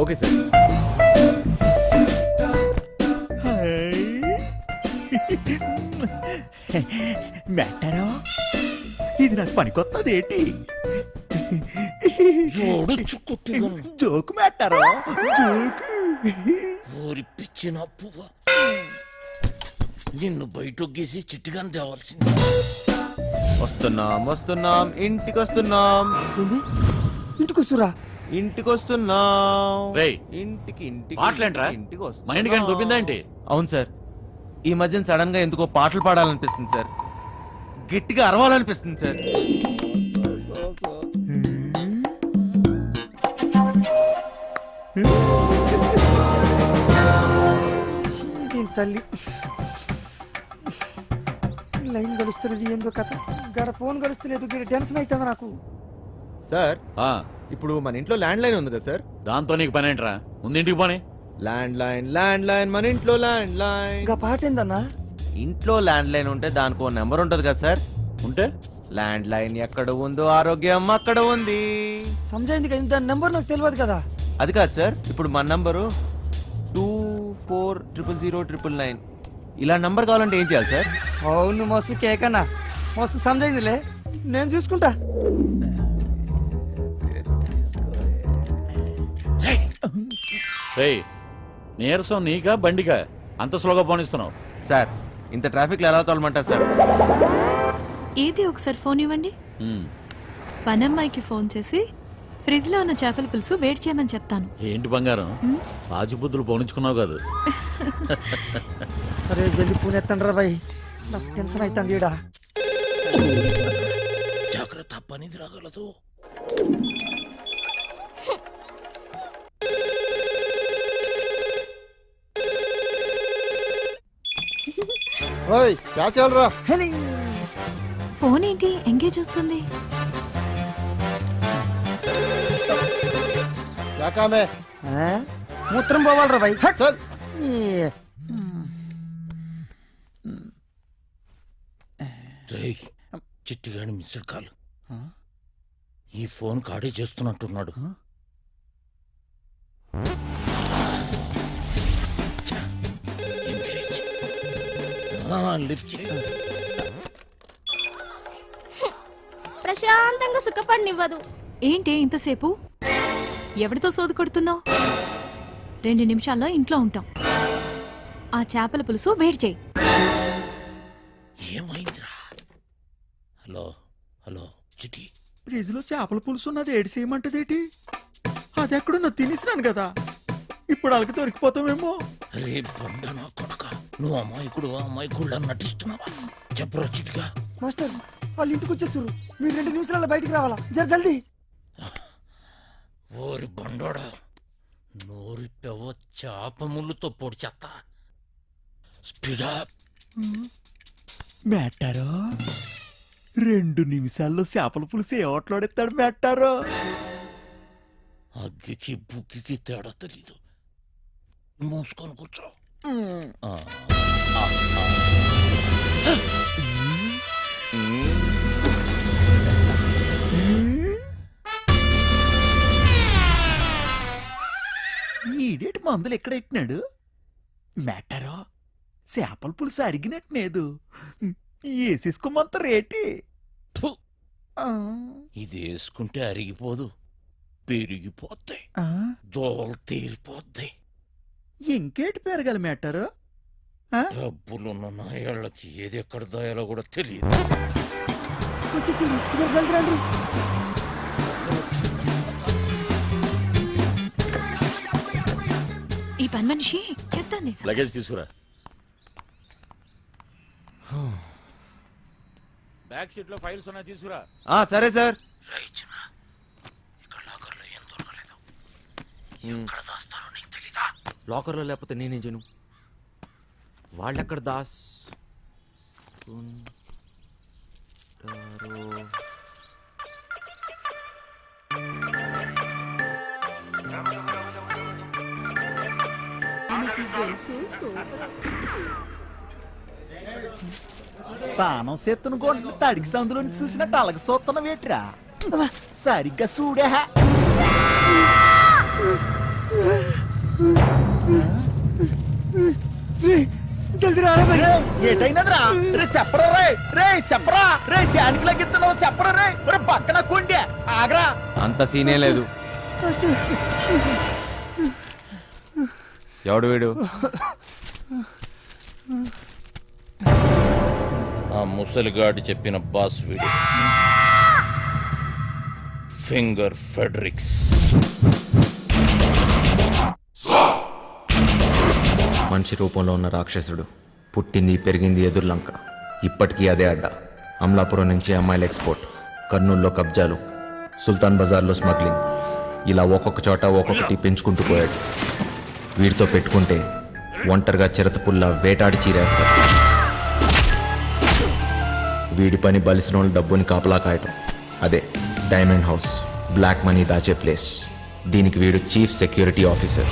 Okay sir. మెట్టారో ఇది నాకు పనికొత్తది ఏంటి? జోకు మెట్టారో జోకు. ఊరి పిచ్చిన పువ్వ నిన్ను బయటొగ్గేసి చిట్టుగాని తేవాల్సింది. వస్తున్నాం ఇంటికి వస్తున్నాం. ఇంటికి వస్తురా? ఇంటికి వస్తున్నాం. రేయ్, ఇంటికి మాటలేంట్రా? ఇంటికి వస్తున్నాం. మైండ్ కానీ దొబ్బిందా ఏంటి? అవును సార్, ఈ మధ్యన సడన్ గా ఎందుకో పాటలు పాడాలనిపిస్తుంది సార్, గట్టిగా అరవాలనిపిస్తుంది సార్. తల్లి లైన్ గడుస్తున్నది ఏందో కథ, గడ ఫోన్ గడుస్తలేదు, గడ టెన్షన్ అవుతుంది నాకు. సార్ ఆ, ఇప్పుడు మన ఇంట్లో ల్యాండ్ లైన్ ఉంది కదా సార్? దాంతో నీకు పని ఏంట్రా? ముందు ఇంటికి పోనీ. ల్యాండ్ లైన్ మన ఇంట్లో ల్యాండ్ లైన్. ఇంకా పాట ఏందన్నా? ఇంట్లో ల్యాండ్ లైన్ ఉంటే దానికి ఓ నెంబర్ ఉంటది కదా సార్? ఉంటే ల్యాండ్ లైన్ ఎక్కడ ఉందో ఆరోగ్యం అక్కడ ఉంది. సమజైంది కదా, దాని నెంబర్ నాకు తెలియదు కదా. అది కాదు సార్, ఇప్పుడు మన నంబరు 240009. ఇలా నంబర్ కావాలంటే ఏం చేయాలి సార్? అవును మస్తు కేకన్నా, మస్తు సమజైందిలే, నేను చూసుకుంటా. రేయ్, నీరసం నీకా బండికా అంత స్లోగా పోనిస్తున్నావు? సార్ ఇంత ట్రాఫిక్ లో ఎలా తోలమంటారు సార్? ఏది ఒకసారి ఫోన్ ఇవ్వండి. పనమ్మాయికి ఫోన్ చేసి ఫ్రిడ్జ్ లో ఉన్న చేపల పులుసు వేడి చేయమని చెప్తాను. ఏంటి బంగారం, రాజుబుద్ధులు పోనించుకున్నావు కాదు? అరే జల్ది ఫోన్ ఎత్తండి రా బాయ్, నాకు టెన్షన్ అవుతుంది ఈడ. జాగ్రత్త, పనిది రాగలదు. ఫోన్ ఏంటి ఎంగేజ్ వస్తుంది? మూత్రం పోవాలరా బాయ్. రేయ్, చిట్టుగాని మిస్డ్ కాల్. ఈ ఫోన్ కాడే చేస్తున్నట్టున్నాడు. లిఫ్ట్ చేయి. ప్రశాంతంగా సుఖపడినివ్వదు. ఏంటి ఇంతసేపు? ఎవరితో సోదు కొడుతున్నావు? 2 నిమిషాల్లో ఇంట్లో ఉంటాం. ఆ చేపల పులుసు వేడి చేయి. ఏమైందిరా? హలో హలో చిటి, ఫ్రిడ్జ్ లో చేపల పులుసు ఉన్నది ఏడు చేయమంటదేటి? అది ఎక్కడున్నా తినేసినాను కదా, ఇప్పుడు అలకి దొరికిపోతామేమో. రే బండ నా కొడుక, నువ్వు అమ్మాయికుడు నటిస్తున్నావా? చెప్పరా చిటిగా. మాస్టర్ వాళ్ళు ఇంటికి వచ్చేస్తారు, మీరు 2 నిమిషాలలో బయటికి రావాలా, జర జల్దీ. ఓరి బండోడా, నోరి పెవ చేప ముళ్ళుతో పొడి చెత్త. స్పీడా. మెట్టారో 2 నిమిషాల్లో చేపల పులుసు ఏ ఓట్లాడెత్తాడు మెట్టారో? అగ్గికి బుగ్గికి తేడా తెలీదు. మూసుకొని కూర్చో. ఈడేటి మందులు ఎక్కడ ఎట్టినాడు? మెట్టారో చేపల పులుసు అరిగినట్టునేదు, వేసేసుకోమంత రేటి. ఇది వేసుకుంటే అరిగిపోదు, పెరిగిపోతాయి, దోలు తీరిపోద్ది. ఇంకేటి పెరగాలి మెట్టారో? డబ్బులున్న నాయాళ్ళకి ఏది ఎక్కడ దాయాలో కూడా తెలియదు. వచ్చేసింది, జర జల్దీ రండి. ఈ పని మనిషి చెప్తాను. లగేజ్ తీసుకురా. బ్యాక్ సీట్ లో ఫైల్స్ ఉన్నాయి, తీసుకురా. సరే సార్. ఇక్కడ లాకర్ లో ఏం దొరకలేదు. ఎక్కడ దాస్తారో నీకు తెలీదా? లాకర్ లో లేకపోతే నేనేం చేయను? వాళ్ళెక్కడ దాస్ తానం సెత్తును కొట్టిన తడికి సందులోని చూసినట్టు అలగ సొత్తన వేట్రా, సరిగ్గా చూడే. ఏటైనదిరా రే చెప్పరా రే చెప్పరా రే దానికి లెక్కిస్తున్నావు చెప్పరా రే పక్కన కొండే ఆగరా. అంత సీనే లేదు. ఎవడు వీడు? ఆ ముసలిగాడు చెప్పిన బాస్ వీడు, ఫింగర్ ఫెడరిక్స్. మనిషి రూపంలో ఉన్న రాక్షసుడు, పుట్టింది పెరిగింది ఎదుర్లంక, ఇప్పటికీ అదే అడ్డ. అమలాపురం నుంచి అమ్మాయిల ఎక్స్పోర్ట్, కర్నూలులో కబ్జాలు, సుల్తాన్ బజార్లో స్మగ్లింగ్, ఇలా ఒక్కొక్క చోట ఒక్కొక్కటి పెంచుకుంటూ పోయాడు. వీడితో పెట్టుకుంటే ఒంటరిగా చిరతపుల్లా వేటాడి చీరేస్తాడు. వీడి పని బలిసిన వాళ్ళ డబ్బుని కాపలా కాయటం. అదే డైమండ్ హౌస్, బ్లాక్ మనీ దాచే ప్లేస్. దీనికి వీడు చీఫ్ సెక్యూరిటీ ఆఫీసర్.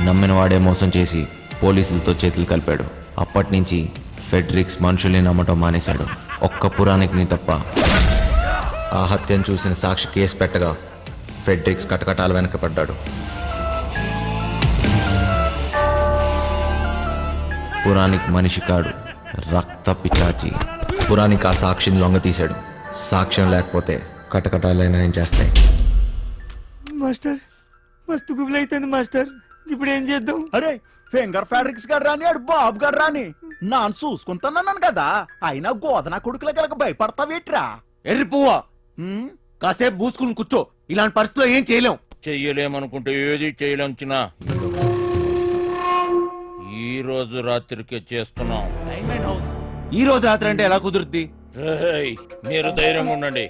నమ్మిన వాడే మోసం చేసి పోలీసులతో చేతులు కలిపాడు. అప్పటి నుంచి ఫెడ్రిక్స్ మనుషుల్ని నమ్మటం మానేశాడు. ఒక్క పురాణికిని తప్ప. ఆ హత్యను చూసిన సాక్షి కేసు పెట్టగా ఫెడ్రిక్స్ కటకటాల వెనకపడ్డాడు. పురాణిక్ మనిషి కాడు, రక్త పిచాచి. పురాణిక్ ఆ సాక్షిని లొంగతీశాడు. సాక్ష్యం లేకపోతే కటకటాలైనా ఏం చేస్తాయి. మాస్టర్ మస్తు గుబులు అవుతుంది మాస్టర్, ఇప్పుడు ఏం చేద్దాం? అరే ఫింగర్ ఫ్యాడ్రిక్స్ గారు రాని ఆడు బాబు గారు రాని నాన్న చూసుకుంటానన్నాను కదా, అయినా గోదన కొడుకుల గలక భయపడతావేట్రా? ఎర్రి పువ్వా, కాసేపు పూసుకుని కూర్చో. ఇలాంటి పరిస్థితుల్లో ఏం చేయలేం. చెయ్యలేమనుకుంటే ఏది చేయలేం చిన్న. ఈ రోజు రాత్రికే చేస్తున్నాం. డైమండ్ హౌస్ ఈ రోజు రాత్రి అంటే ఎలా కుదురుద్ది? రేయ్, మీరు ధైర్యంగా ఉండండి,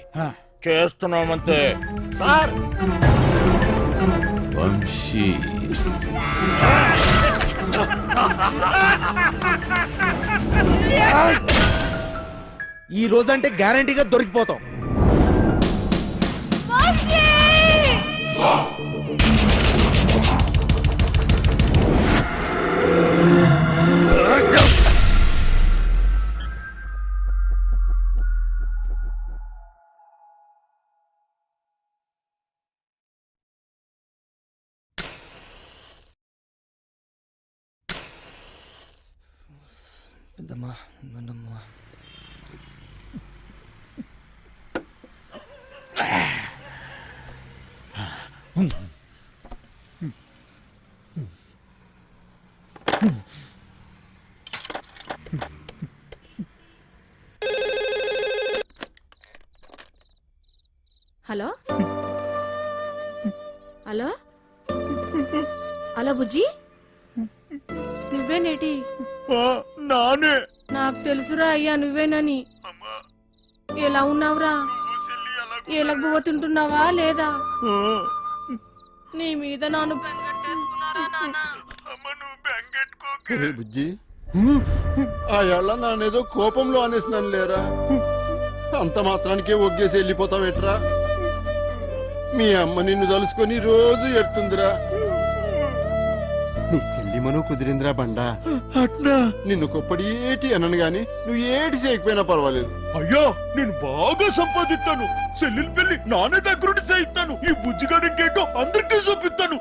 చేస్తున్నామంతే. సార్ వంశీ ఈ రోజంటే గ్యారంటీగా దొరికిపోతాం. పెద్దమ్మా పెద్దమ్మా హలో హలో హలో బుజ్జి, నువ్వేనేటి? నానే నాకు తెలుసురా అయ్యా నువ్వేనని. ఎలా ఉన్నావురా? ఎలగబోతుంటున్నావా లేదా? నీ మీద నాను బెంగట్టేసుకున్నారా నాన్న? బుజ్జి, ఆ ఏళ్ళ నానేదో కోపంలో అనేసినాను లేరా, అంత మాత్రానికే ఒగ్గేసి వెళ్ళిపోతావేట్రా? మీ అమ్మ నిన్ను తలుసుకొని రోజు ఎడుతుందిరా. నీ సెల్లిమను కుదిరిందిరా బండా. అట్నా నిన్ను కొప్పడి ఏటి అనను గాని నువ్వు ఏటి చేయకపోయినా పర్వాలేదు. అయ్యో నేను బాగా సంపాదిస్తాను, చెల్లెలి పెళ్లి నానే దగ్గరుండి చేయిస్తాను, ఈ బుజ్జిగాడు ఇంకేంటో అందరికీ చూపిస్తాను.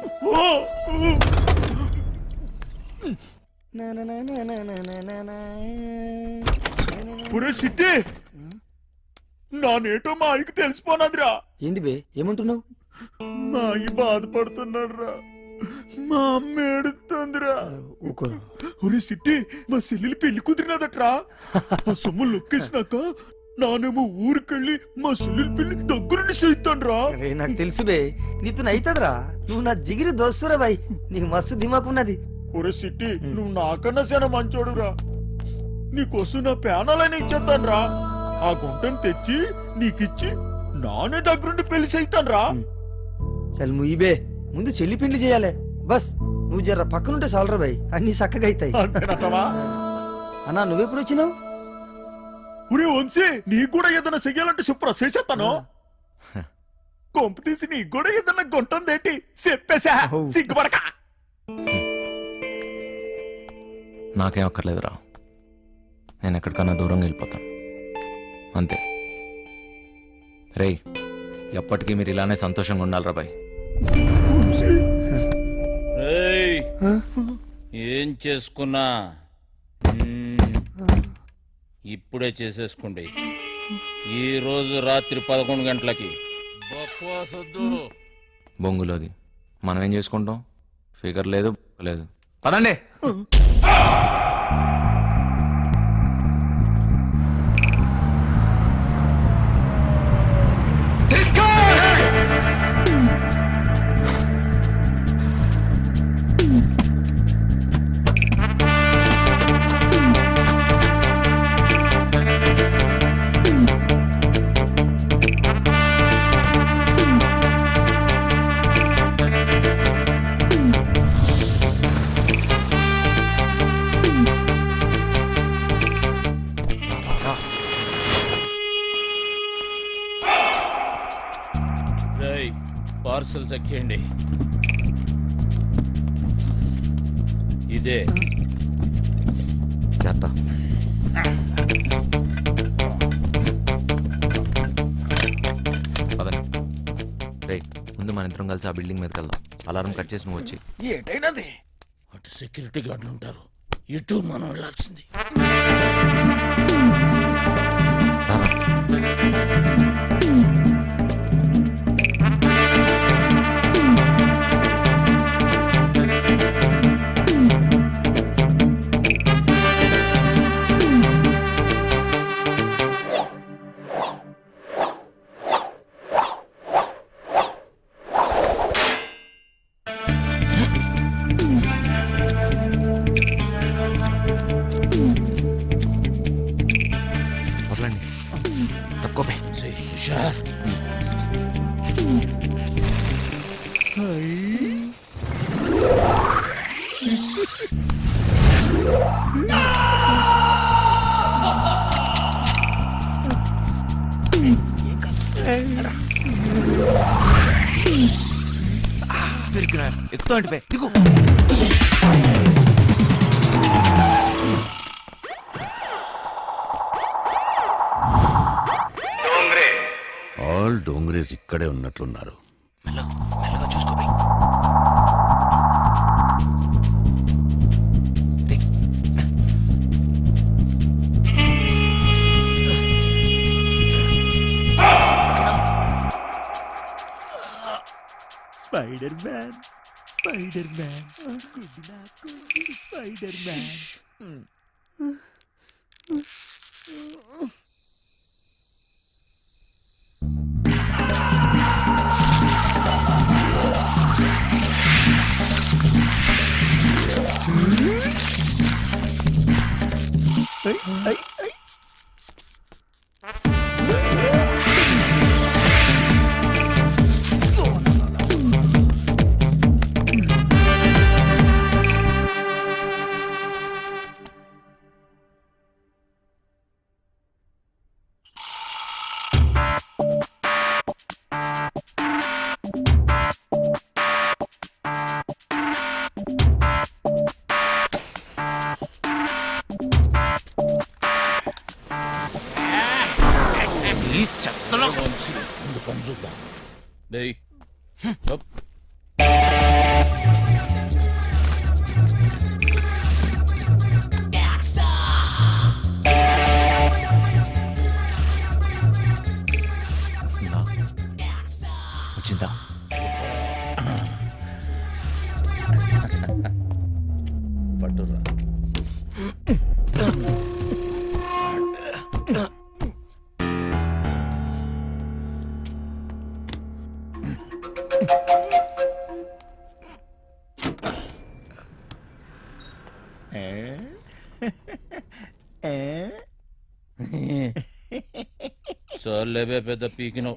పురే సిట్టి నానేటో మా ఆయనకి తెలిసిపోనాదిరా. ఏంది బే ఏమంటున్నావు? మా అయ్య బాధపడుతున్నాడు రా, మా అమ్మ ఏడుతుందిరా. ఊకో ఒరే సిట్టి, మా చెల్లెలి పెళ్లి కుదిరినదట్రా. ఆ సొమ్ము లొక్కేసినాక నానేమో ఊరికెళ్ళి మా చెల్లెలి పెళ్లి దగ్గరుండి చేయిస్తాను రా. రే నాకు తెలుసు బే, నీతో అవుతుందిరా. నువ్వు నా జిగిరి దోస్తురా బాయ్, నీకు మస్తు దిమాకున్నది. ఒరే సిట్టి, నువ్వు నాకన్నా చాలా మంచోడురా. నీకోసం నా ప్యానాలని ఇచ్చేస్తాను రా. ఆ గుంటను తెచ్చి నీకిచ్చి నానే దగ్గరుండి పెళ్లి చేయిస్తాను రా. చల్ ముయ్యిబే, ముందు చెల్లి పెళ్లి చేయాలి. బస్ నువ్వు జర్ర పక్కనుంటే చాలరా బాయ్, అన్ని చక్కగా అవుతాయి. అంతేనంటావా? అన్నా నువ్వెప్పుడు వచ్చినావు? ఒరే వంశీ, నీకు కూడా ఏదైనా చెయ్యాలంటే చెప్పురా, చేసేస్తాను. కొంప తీసి నీకు కూడా ఏదైనా గుంటుందేంటి చెప్పేసా, సిగ్గుపడక. నాకేం అక్కర్లేదురా, నేను ఎక్కడికన్నా దూరంగా వెళ్ళిపోతాను అంతే. రేయ్, ఎప్పటికీ మీరు ఇలానే సంతోషంగా ఉండాలిరా బాయ్. ఏయ్, ఏం చేసుకున్నా ఇప్పుడే చేసేసుకోండి. ఈ రోజు రాత్రి 11 గంటలకి బక్వాస్ వద్దు. బొంగులోది మనం ఏం చేసుకుంటాం? ఫిగర్ లేదు లేదు. పదండి. రేయ్, పార్సల్స్ ఎక్కేయండి. ఇదే చేస్తా. పదండి. రేయ్, ముందు మన ఇద్దరం కలిసి ఆ బిల్డింగ్ మీదకి వెళ్దాం. అలారం కట్ చేసి నువ్వు వచ్చి. ఏటైనది? అటు సెక్యూరిటీ గార్డులు ఉంటారు, ఇటు మనం వెళ్ళాల్సింది. రారా. వదలండి. తక్కువ పే. హుషార్. ఎక్కువ అంటే పే. దిగు. ఆల్ డోంగ్రేస్ ఇక్కడే ఉన్నట్లున్నారు. మెల్లగా చూసుకో బే. Spider man, spider man, good నాకు స్పైడర్ మ్యాన్. ఈ చెత్తలో ముందు పని చూద్దాం. డేయ్, అప్. వచ్చిందా? పట్టురా. చాలేవే పెద్ద పీకినావు.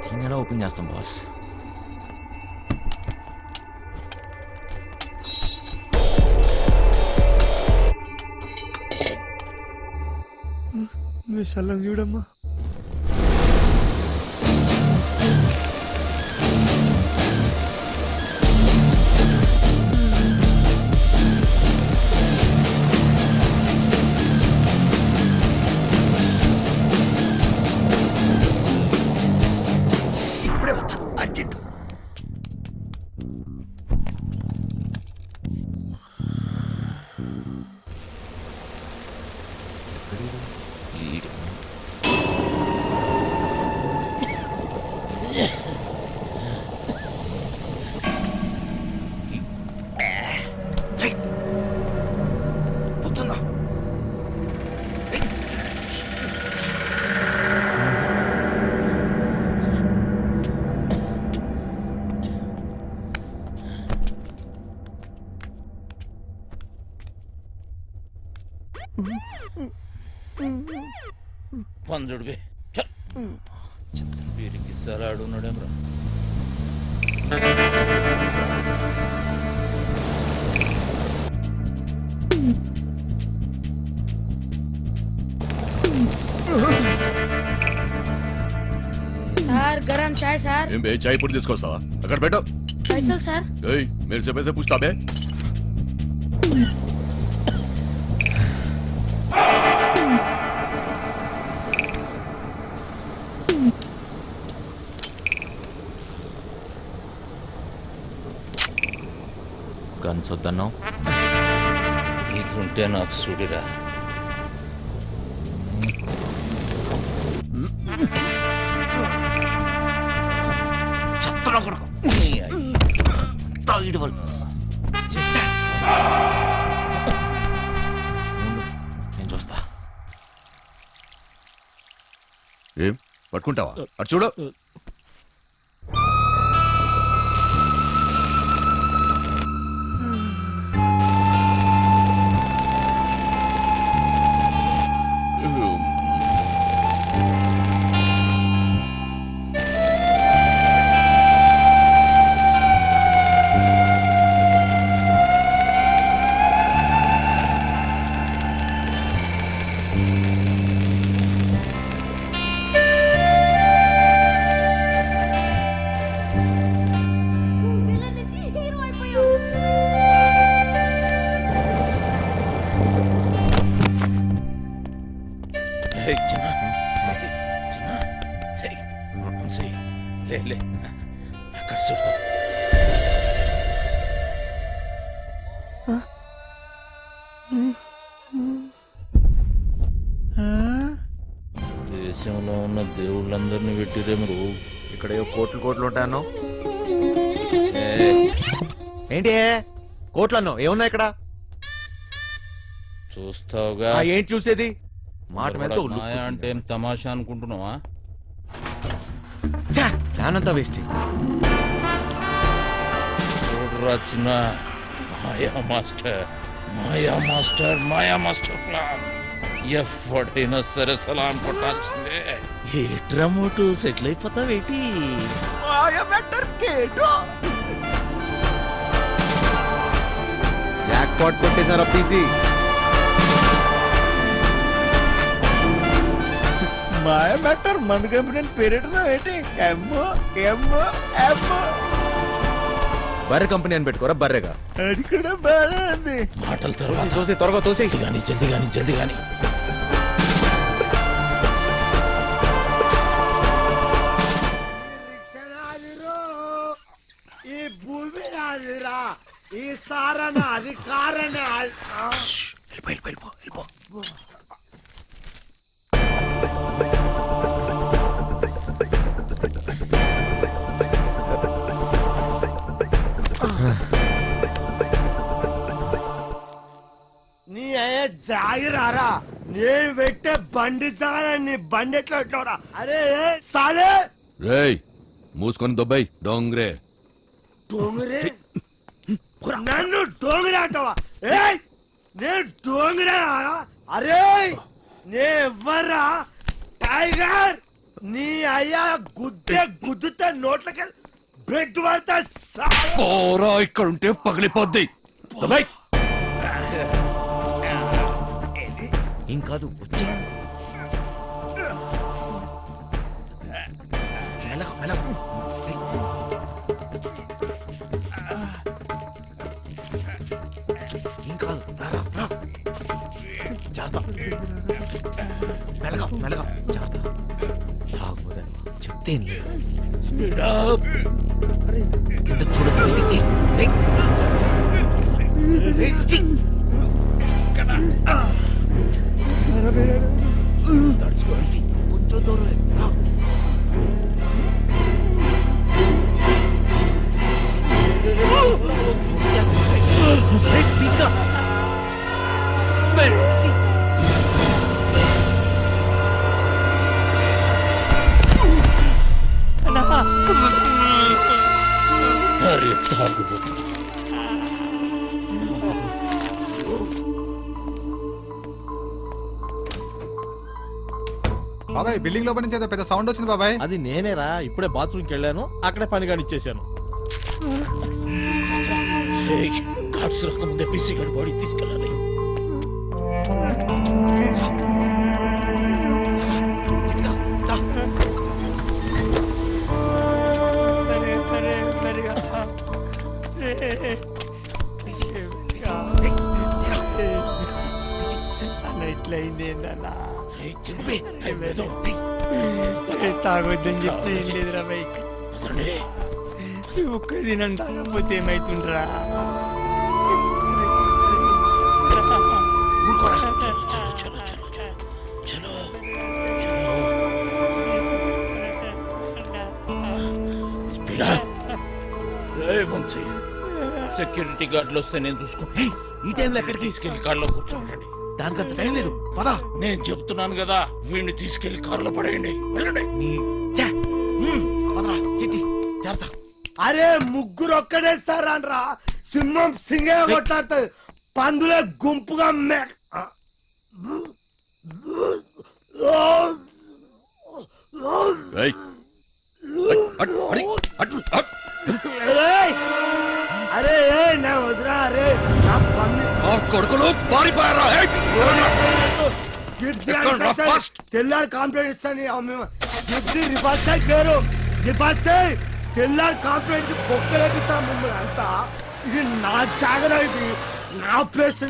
దీన్ని ఎలా ఓపెన్ చేస్తాం బాస్? మీ సల్లం చూడమ్మా. పంజుడు బే వీరికి సరే ఆడున్నాడేమ్రా సార్ గరం చాయ్ సార్ ఏం బే చాయ్ పొడి తీసుకొస్తావా అక్కడ పెట్టు పైసలు సార్ ఏయ్ మేరే సే పైసే పూछता बे గన్స్ వద్దన్నావు. ఇది ఉంటే నాకు సుడిరా చెత్తలో కొడుకు తాగిడు వాళ్ళు ఉండు, నేను చూస్తా. ఏం పట్టుకుంటావా అటు చూడు లే అక్కడ చూడు దేశంలో ఉన్న దేవుళ్ళందరినీ పెట్టిరేమరు ఇక్కడ ఏవో కోట్లు ఉంటాయన్నావు. ఏంటి కోట్లు అన్నావు? ఏమున్నా ఇక్కడ? చూస్తావుగా ఏంటి చూసేది? మాట మీద మాయా అంటే ఏం తమాషా అనుకుంటున్నావా? ప్లాన్ అంతా వేస్ట్. చూడరా చిన్న మాయా మాస్టర్ ప్లాన్ ఎప్పుడైనా సరే సలాం కొట్టాల్సిందే. ఏట్రా మోటు సెటిల్ అయిపోతావేటి? జాక్ పాట్ కొట్టేశారు పీసీ. మాయ మ్యాటర్ మందు కంపెనీ పేరెట్టుదా ఏంటి? ఎమ్మో ఎమ్మో ఎమ్మో బర్రె కంపెనీ అని పెట్టుకోరా బర్రెగా. అది కూడా బాగా ఉంది. మాటలు తర్వాత తోసి త్వరగా తోసి. జల్దీ గాని ఈ భూమి నాదిరా, ఈ సారణ అధికారణ. వెళ్ళిపో నీ అయ్యే జాగిరారా, నేను పెట్టే బండి జాగా నీ బండి ఎట్లా పెట్టావురా? అరే సాలే రేయ్ మూసుకొని దొబ్బాయి డోంగ్రే. డోంగురే నన్ను డోంగురే అంటావా? ఏయ్ నేను డోంగురే రా. అరే నే ఎవ్వరా టైగర్, నీ అయ్యా గుద్దుతే నోట్లకి బెడ్ పడతా. పోరా ఇక్కడ ఉంటే పగిలిపోద్ది. దొబ్బాయి ఏం కాదు వచ్చే. ఏం కాదు రా. జాగ్రత్త. మెల్లగా జాగ్రత్త. తాగుపోదా చెప్తే కింద చూడదు. కొంచెం దూరమే రా. అరే తాగుబోతు బాబాయ్ బాబాయ్ బిల్డింగ్ లోపల నుంచి ఏదో పెద్ద సౌండ్ వచ్చింది బాబాయ్. అది నేనేరా, ఇప్పుడే బాత్రూమ్కి వెళ్ళాను, అక్కడే పని కానిచ్చేసాను. కార్డ్స్ రాకముందే పీసీ గారి బాడీ తీసుకెళ్ళాలి. ఇట్లయింది ఏందన్నా లేదు తాగొద్దని చెప్తే ఏం లేదురా బై. ఒక్క దినం తాగకపోతే ఏమైతుండ్రా? సెక్యూరిటీ గార్డులు వస్తే నేను చూసుకుంటా. ఈ టైంలో ఎక్కడికి తీసుకెళ్లి కార్లో కూర్చోండి. దానికంత టైం లేదు, పదా. నేను చెప్తున్నాను కదా, వీడిని తీసుకెళ్లి కారులో పడేయండి. వెళ్ళండి. పదరా చిట్టి, జాగ్రత్త. అరే ముగ్గురు ఒక్కడేస్తారా? సింహం సింగే కొట్లాడుతుంది, పందులే గుంపుగా ఏయ్, అట్, అడి, అట్, అట్. అరే నా వదిరా, అరే నా ఆ కొడుకులు పారిపోయారా? ఏయ్, ఎక్కడ ఫస్ట్? తెల్లారి కాంప్లైంట్ ఇస్తాను. రివర్స్ పేరు రివర్స్ తెల్లారి కాంప్లైంట్ బొక్కలేపిస్తాను మిమ్మల్ని అంతా. ఇది నా జాగర, ఇది నా ప్లేస్,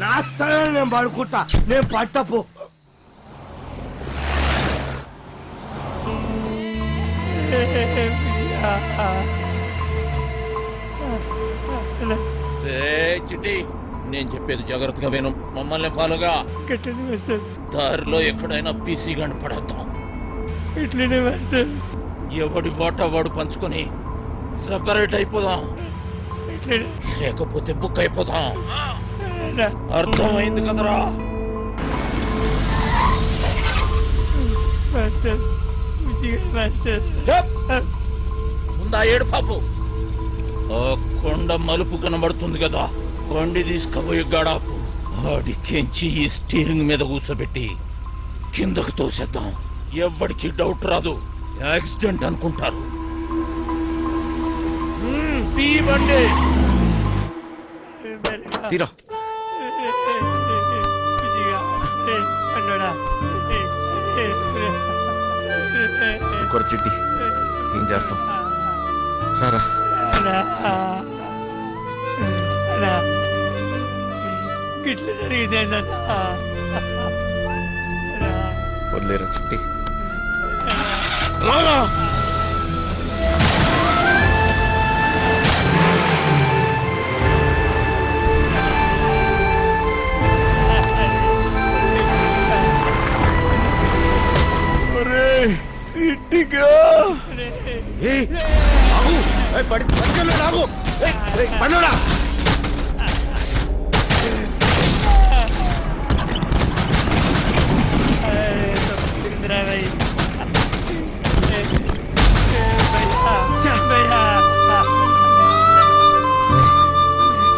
నా స్థలం. నేను పడుకుంటా, నేను పట్టపు. చిట్టి, నేను చెప్పేది జాగ్రత్తగా విను. మమ్మల్ని ఫాలోగా. దారిలో ఎక్కడైనా పీసీ గంట పడేద్దాం. ఇట్లనే మాస్టర్, ఎవడి వాటా వాడు పంచుకొని సపరేట్ అయిపోదాం, లేకపోతే బుక్ అయిపోతాం. అర్థమైంది కదరా? ముందా ఏడు పాపు. ఆ కొండ మలుపు కనబడుతుంది కదా, బండి తీసుకుపోయి గడాపు. ఆడికెంచి ఈ స్టీరింగ్ మీద కూర్చోబెట్టి కిందకు తోసేద్దాం. ఎవ్వడికి డౌట్ రాదు, యాక్సిడెంట్ అనుకుంటారు. బండి తీరా. ఇంకొక చిట్టి, ఏం చేస్తాం? రారా. గిట్ల జరిగిందేందన్నా? వదిలేరా చిట్టి. రారా. సిట్టిగా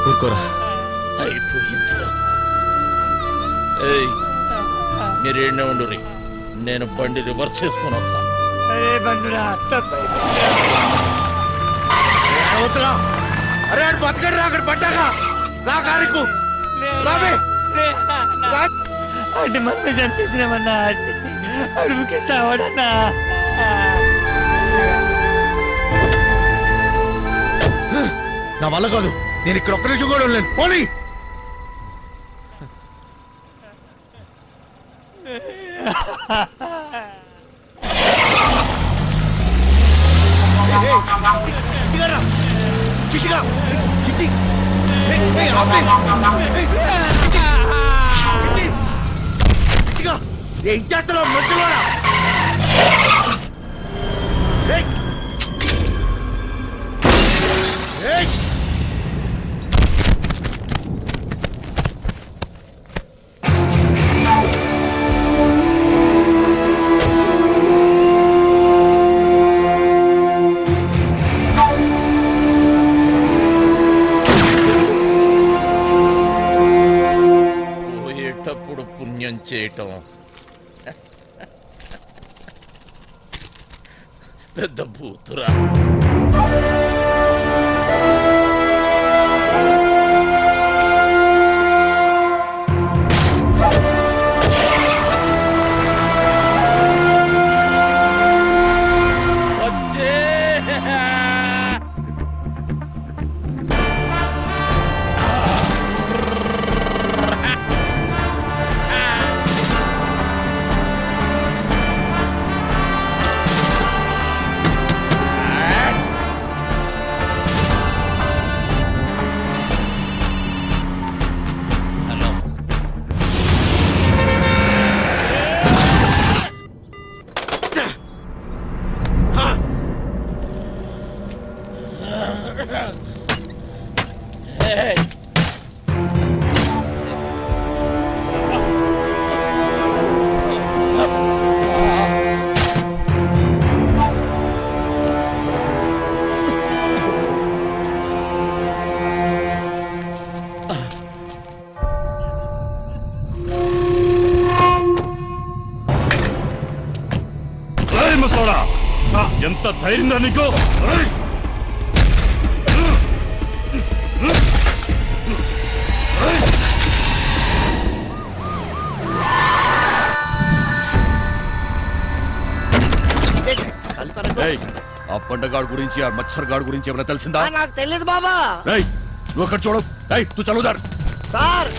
ఊరుకోరా. అయిపోయిందిరా. ఏయ్, మీరేనే ఉండు రీ, నేను బండి రివర్స్ చేసుకుని వస్తా. అరే బండురా, అరే బతకడు, అక్కడ పడ్డాగా నా కారుకు అంటే మనం చంపేసినామన్నా, అడుగుకి సావడన్నా. నా వల్ల కాదు, నేను ఇక్కడ ఒక్క నిమిషం కూడా ఉండలేను. పోనీ చిట్టిగా చిట్టి ఏం చేస్తున్నావు? మధ్యలోనా? పోయేటప్పుడు పుణ్యం చేయటం పెద్ద బూతురా. వచ్చే హలో. Hey! ఎంత ధైర్యం నీకు? ఆ పండగాడు గురించి ఆ మచ్చర్ గాడు గురించి ఏమైనా తెలిసిందా? నాకు తెలియదు బాబా. నువ్వు అక్కడ చూడు. తు చదువుదారు సార్